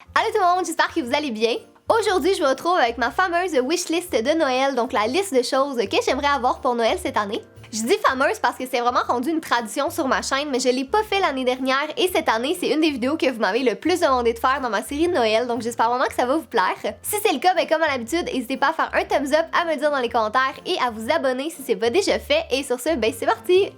Allô tout le monde, j'espère que vous allez bien. Aujourd'hui, je me retrouve avec ma fameuse wishlist de Noël, donc la liste de choses que j'aimerais avoir pour Noël cette année. Je dis fameuse parce que c'est vraiment rendu une tradition sur ma chaîne, mais je l'ai pas fait l'année dernière et cette année, c'est une des vidéos que vous m'avez le plus demandé de faire dans ma série de Noël, donc j'espère vraiment que ça va vous plaire. Si c'est le cas, ben comme à l'habitude, n'hésitez pas à faire un thumbs up, à me dire dans les commentaires et à vous abonner si c'est pas déjà fait. Et sur ce, ben c'est parti!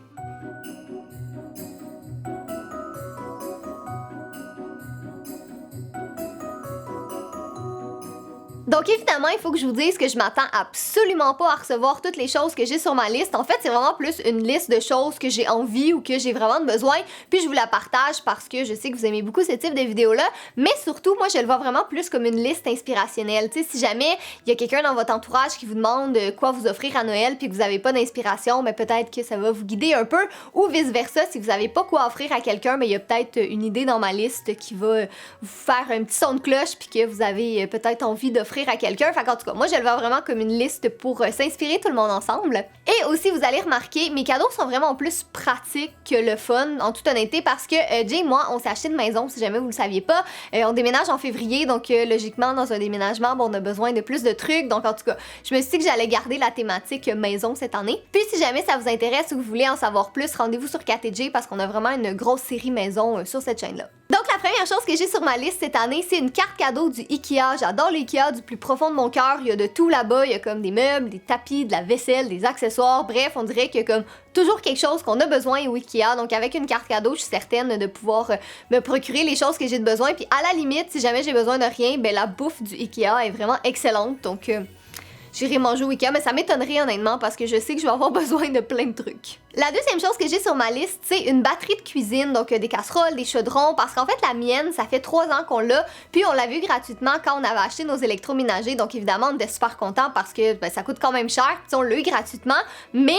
Donc évidemment, il faut que je vous dise que je m'attends absolument pas à recevoir toutes les choses que j'ai sur ma liste. En fait, c'est vraiment plus une liste de choses que j'ai envie ou que j'ai vraiment besoin. Puis je vous la partage parce que je sais que vous aimez beaucoup ce type de vidéos-là. Mais surtout, moi, je le vois vraiment plus comme une liste inspirationnelle. Tu sais, si jamais il y a quelqu'un dans votre entourage qui vous demande quoi vous offrir à Noël puis que vous n'avez pas d'inspiration, mais peut-être que ça va vous guider un peu. Ou vice-versa, si vous n'avez pas quoi offrir à quelqu'un, mais il y a peut-être une idée dans ma liste qui va vous faire un petit son de cloche puis que vous avez peut-être envie d'offrir à quelqu'un. Fait qu'en tout cas, moi je le vois vraiment comme une liste pour s'inspirer tout le monde ensemble. Et aussi, vous allez remarquer, mes cadeaux sont vraiment plus pratiques que le fun, en toute honnêteté, parce que Jay et moi, on s'est acheté une maison, si jamais vous le saviez pas. On déménage en février, donc logiquement, dans un déménagement, bon, on a besoin de plus de trucs. Donc en tout cas, je me suis dit que j'allais garder la thématique maison cette année. Puis si jamais ça vous intéresse ou que vous voulez en savoir plus, rendez-vous sur KTJ parce qu'on a vraiment une grosse série maison sur cette chaîne-là. Donc la première chose que j'ai sur ma liste cette année, c'est une carte cadeau du Ikea. J'adore l'Ikea du plus profond de mon cœur. Il y a de tout là-bas. Il y a comme des meubles, des tapis, de la vaisselle, des accessoires. Bref, on dirait qu'il y a comme toujours quelque chose qu'on a besoin au Ikea. Donc avec une carte cadeau, je suis certaine de pouvoir me procurer les choses que j'ai de besoin. Puis à la limite, si jamais j'ai besoin de rien, ben la bouffe du Ikea est vraiment excellente. Donc j'irai manger au Ikea, mais ça m'étonnerait honnêtement parce que je sais que je vais avoir besoin de plein de trucs. La deuxième chose que j'ai sur ma liste, c'est une batterie de cuisine, donc des casseroles, des chaudrons, parce qu'en fait la mienne, ça fait 3 ans qu'on l'a, puis on l'a vu gratuitement quand on avait acheté nos électroménagers, donc évidemment on était super contents parce que ben, ça coûte quand même cher, puis on l'a eu gratuitement, mais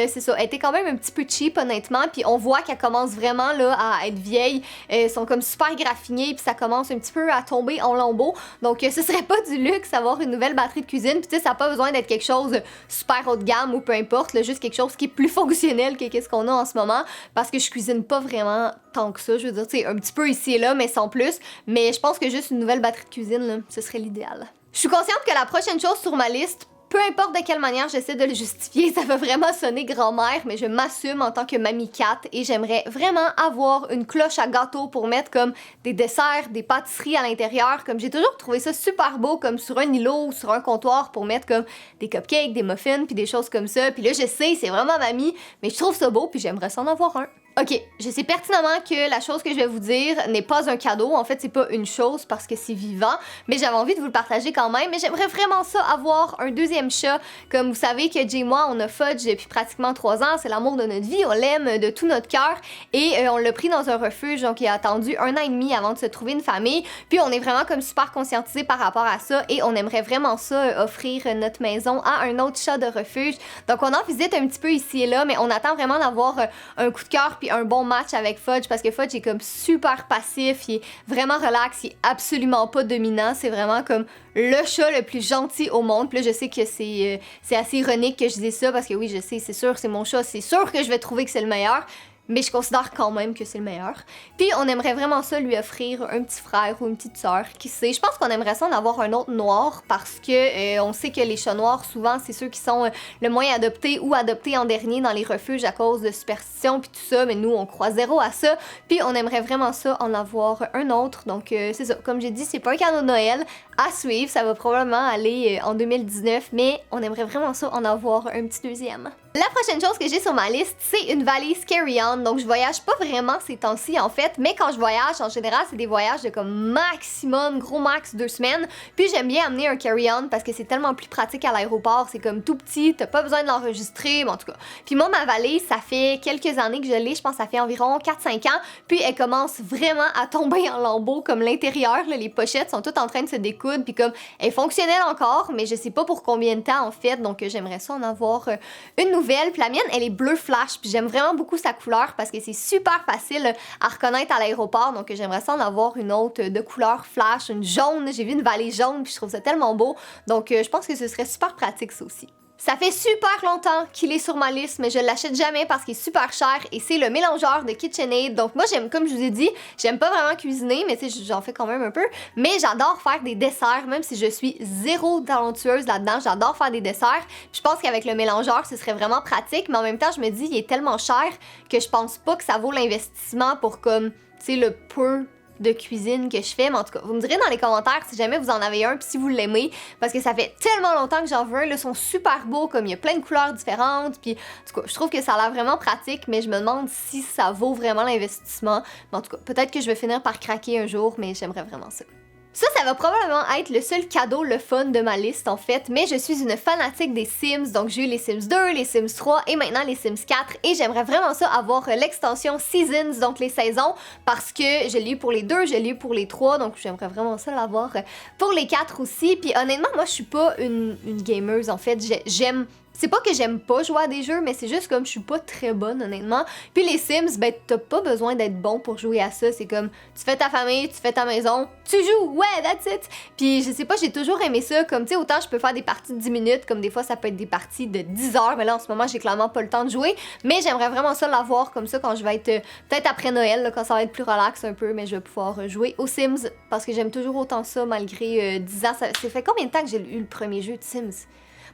c'est ça, elle était quand même un petit peu cheap honnêtement, puis on voit qu'elle commence vraiment là à être vieille, elles sont comme super graffinées, puis ça commence un petit peu à tomber en lambeaux, donc ce serait pas du luxe avoir une nouvelle batterie de cuisine, puis tu sais, ça n'a pas besoin d'être quelque chose super haut de gamme ou peu importe, là, juste quelque chose qui est plus fonctionnel que qu'est-ce qu'on a en ce moment parce que je cuisine pas vraiment tant que ça, je veux dire, tu sais, un petit peu ici et là, mais sans plus, mais je pense que juste une nouvelle batterie de cuisine, là, ce serait l'idéal. Je suis consciente que la prochaine chose sur ma liste, peu importe de quelle manière j'essaie de le justifier, ça va vraiment sonner grand-mère, mais je m'assume en tant que mamie cat et j'aimerais vraiment avoir une cloche à gâteau pour mettre comme des desserts, des pâtisseries à l'intérieur. Comme j'ai toujours trouvé ça super beau, comme sur un îlot ou sur un comptoir pour mettre comme des cupcakes, des muffins, puis des choses comme ça. Puis là, je sais, c'est vraiment mamie, mais je trouve ça beau, puis j'aimerais s'en avoir un. Ok, je sais pertinemment que la chose que je vais vous dire n'est pas un cadeau. En fait, c'est pas une chose parce que c'est vivant, mais j'avais envie de vous le partager quand même. Mais j'aimerais vraiment ça avoir un deuxième chat. Comme vous savez que Jay et moi, on a Fudge depuis pratiquement 3 ans. C'est l'amour de notre vie. On l'aime de tout notre cœur. Et on l'a pris dans un refuge. Donc, il a attendu 1 an et demi avant de se trouver une famille. Puis, on est vraiment comme super conscientisés par rapport à ça. Et on aimerait vraiment ça, offrir notre maison à un autre chat de refuge. Donc, on en visite un petit peu ici et là, mais on attend vraiment d'avoir un coup de cœur un bon match avec Fudge parce que Fudge est comme super passif, il est vraiment relax, il est absolument pas dominant, c'est vraiment comme le chat le plus gentil au monde. Puis là, je sais que c'est assez ironique que je dise ça parce que oui, je sais, c'est sûr, c'est mon chat, c'est sûr que je vais trouver que c'est le meilleur. Mais je considère quand même que c'est le meilleur. Puis on aimerait vraiment ça lui offrir un petit frère ou une petite sœur, qui sait. Je pense qu'on aimerait ça en avoir un autre noir parce que on sait que les chats noirs, souvent, c'est ceux qui sont le moins adoptés ou adoptés en dernier dans les refuges à cause de superstitions puis tout ça. Mais nous, on croit zéro à ça. Puis on aimerait vraiment ça en avoir un autre. Donc c'est ça. Comme j'ai dit, c'est pas un cadeau de Noël à suivre. Ça va probablement aller en 2019, mais on aimerait vraiment ça en avoir un petit deuxième. La prochaine chose que j'ai sur ma liste, c'est une valise carry-on. Donc, je voyage pas vraiment ces temps-ci, en fait, mais quand je voyage, en général, c'est des voyages de comme maximum, gros max 2 semaines. Puis, j'aime bien amener un carry-on parce que c'est tellement plus pratique à l'aéroport. C'est comme tout petit, t'as pas besoin de l'enregistrer, mais en tout cas. Puis, moi, ma valise, ça fait quelques années que je l'ai. Je pense que ça fait environ 4-5 ans. Puis, elle commence vraiment à tomber en lambeaux, comme l'intérieur, là, les pochettes sont toutes en train de se découdre. Puis, comme, elle est fonctionnelle encore, mais je sais pas pour combien de temps, en fait. Donc, j'aimerais ça en avoir une nouvelle. Puis la mienne, elle est bleu flash. Puis j'aime vraiment beaucoup sa couleur parce que c'est super facile à reconnaître à l'aéroport. Donc j'aimerais ça en avoir une autre de couleur flash, une jaune. J'ai vu une valise jaune puis je trouve ça tellement beau. Donc je pense que ce serait super pratique ça aussi. Ça fait super longtemps qu'il est sur ma liste, mais je l'achète jamais parce qu'il est super cher et c'est le mélangeur de KitchenAid. Donc moi j'aime, comme je vous ai dit, j'aime pas vraiment cuisiner, mais tu sais, j'en fais quand même un peu. Mais j'adore faire des desserts, même si je suis zéro talentueuse là-dedans, j'adore faire des desserts. Puis je pense qu'avec le mélangeur, ce serait vraiment pratique, mais en même temps, je me dis, il est tellement cher que je pense pas que ça vaut l'investissement pour comme, tu sais, le peu de cuisine que je fais, mais en tout cas, vous me direz dans les commentaires si jamais vous en avez un puis si vous l'aimez, parce que ça fait tellement longtemps que j'en veux un, là, ils sont super beaux, comme il y a plein de couleurs différentes, puis en tout cas, je trouve que ça a l'air vraiment pratique, mais je me demande si ça vaut vraiment l'investissement, mais en tout cas, peut-être que je vais finir par craquer un jour, mais j'aimerais vraiment ça. Ça va probablement être le seul cadeau le fun de ma liste en fait, mais je suis une fanatique des Sims, donc j'ai eu les Sims 2, les Sims 3 et maintenant les Sims 4 et j'aimerais vraiment ça avoir l'extension Seasons, donc les saisons, parce que je l'ai eu pour les 2, je l'ai eu pour les 3, donc j'aimerais vraiment ça l'avoir pour les 4 aussi, puis honnêtement moi je suis pas une gameuse en fait, j'aime... C'est pas que j'aime pas jouer à des jeux, mais c'est juste comme je suis pas très bonne, honnêtement. Puis les Sims, ben t'as pas besoin d'être bon pour jouer à ça. C'est comme, tu fais ta famille, tu fais ta maison, tu joues, ouais, that's it! Puis je sais pas, j'ai toujours aimé ça. Comme, tu sais, autant je peux faire des parties de 10 minutes, comme des fois ça peut être des parties de 10 heures. Mais là, en ce moment, j'ai clairement pas le temps de jouer. Mais j'aimerais vraiment ça l'avoir comme ça quand je vais être, peut-être après Noël, là, quand ça va être plus relax un peu, mais je vais pouvoir jouer aux Sims. Parce que j'aime toujours autant ça, malgré 10 ans. Ça fait combien de temps que j'ai eu le premier jeu de Sims?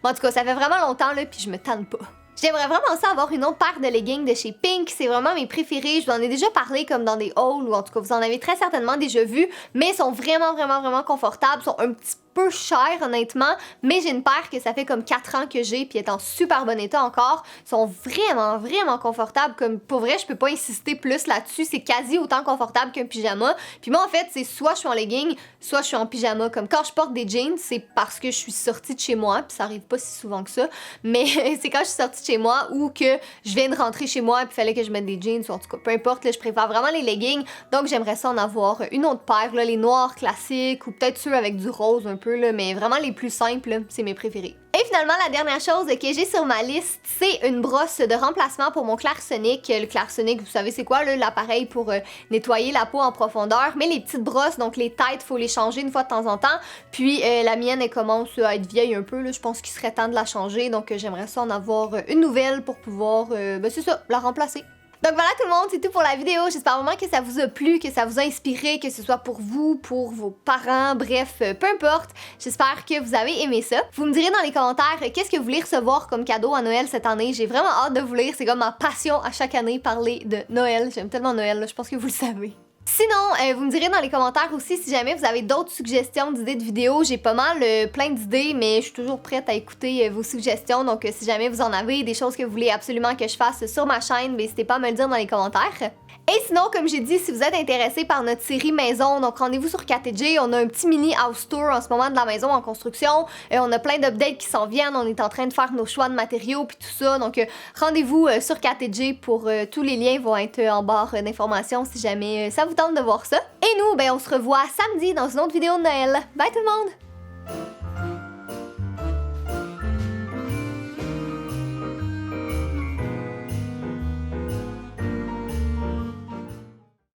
Bon, en tout cas, ça fait vraiment longtemps, là, puis je me tanne pas. J'aimerais vraiment ça avoir une autre paire de leggings de chez Pink, c'est vraiment mes préférés, je vous en ai déjà parlé comme dans des hauls, ou en tout cas vous en avez très certainement déjà vu, mais ils sont vraiment confortables, sont un petit peu chers honnêtement, mais j'ai une paire que ça fait comme 4 ans que j'ai, puis elle est en super bon état encore, ils sont vraiment confortables, comme pour vrai je peux pas insister plus là-dessus, c'est quasi autant confortable qu'un pyjama, puis moi en fait c'est soit je suis en legging, soit je suis en pyjama, comme quand je porte des jeans, c'est parce que je suis sortie de chez moi, puis ça arrive pas si souvent que ça, mais c'est quand je suis sortie de chez moi ou que je viens de rentrer chez moi puis fallait que je mette des jeans ou en tout cas peu importe, là, je préfère vraiment les leggings, donc j'aimerais ça en avoir une autre paire, là, les noirs classiques ou peut-être ceux avec du rose un peu, là, mais vraiment les plus simples, là, c'est mes préférés. Et finalement, la dernière chose que j'ai sur ma liste, c'est une brosse de remplacement pour mon Clarsonic. Le Clarsonic, vous savez c'est quoi, l'appareil pour nettoyer la peau en profondeur, mais les petites brosses, donc les têtes, faut les changer une fois de temps en temps, puis la mienne, elle commence à être vieille un peu, là, je pense qu'il serait temps de la changer, donc j'aimerais ça en avoir une nouvelle pour pouvoir, c'est ça, la remplacer. Donc voilà tout le monde, c'est tout pour la vidéo. J'espère vraiment que ça vous a plu, que ça vous a inspiré, que ce soit pour vous, pour vos parents, bref, peu importe. J'espère que vous avez aimé ça. Vous me direz dans les commentaires qu'est-ce que vous voulez recevoir comme cadeau à Noël cette année. J'ai vraiment hâte de vous lire, c'est comme ma passion à chaque année, parler de Noël. J'aime tellement Noël, là, je pense que vous le savez. Sinon, vous me direz dans les commentaires aussi si jamais vous avez d'autres suggestions d'idées de vidéos. J'ai pas mal plein d'idées, mais je suis toujours prête à écouter vos suggestions. Donc si jamais vous en avez, des choses que vous voulez absolument que je fasse sur ma chaîne, n'hésitez pas à me le dire dans les commentaires. Et sinon, comme j'ai dit, si vous êtes intéressé par notre série maison, donc rendez-vous sur KTG, on a un petit mini house tour en ce moment de la maison en construction. On a plein d'updates qui s'en viennent, on est en train de faire nos choix de matériaux puis tout ça. Donc rendez-vous sur KTG pour tous les liens vont être en barre d'informations si jamais ça vous tente de voir ça. Et nous, on se revoit samedi dans une autre vidéo de Noël. Bye tout le monde!